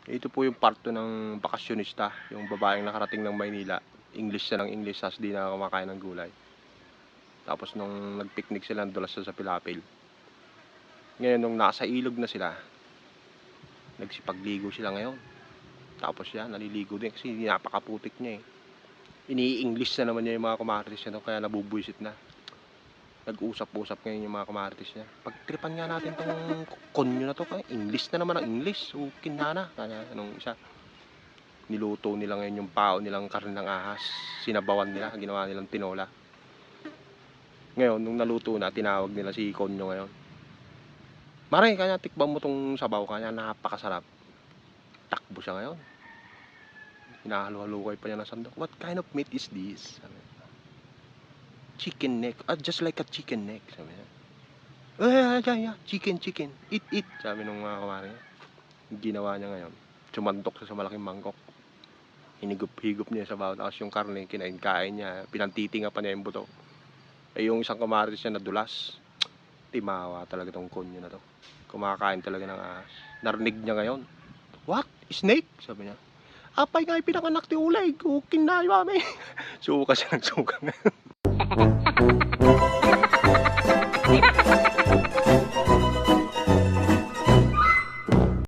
Ito po yung part 2 ng bakasyonista, yung babaeng nakarating ng Maynila. English siya ng English, tas di na kumakain ng gulay. Tapos nung nagpiknik sila, dulas sa Pilapil. Ngayon, nung nasa ilog na sila, nagsipagligo sila ngayon. Tapos yan, naliligo din kasi napakaputik niya eh. Ini-English na naman niya yung mga kumartis niya, kaya nabubwisit na. Nag-usap-usap ngayon yung mga kumartis niya. Pagtripan nga natin tong konyo na to, kaya English na naman ang English. Ukin na. Kaya anong isa, niluto nila ngayon yung pao nilang karne ng ahas. Sinabawan nila, ginawa nilang tinola. Ngayon, nung naluto na, tinawag nila si konyo ngayon. Mare, kanya tikbang mo tong sabaw, kanya napakasarap. Takbo siya ngayon. Hinahalo-halukay pa niya ng sandok. What kind of meat is this? Sabi niya. Chicken neck. Just like a chicken neck. Sabi niya. Yeah. Chicken. Eat. Sabi nung mga kamari niya. Ginawa niya ngayon. Sumandok siya sa malaking mangkok. Hinigup-higup niya sa bawat. Tapos yung karne, kinain niya. Pinantitinga pa niya yung buto. Yung isang kamaris niya nadulas. Timawa talaga tong konyo na to. Kumakain talaga ng ahas. Narinig niya ngayon. What? Snake? Sabi niya. Apay nga pinakanak ti ulay. Kukin na yung mami. Suka siya ng suka ngayon.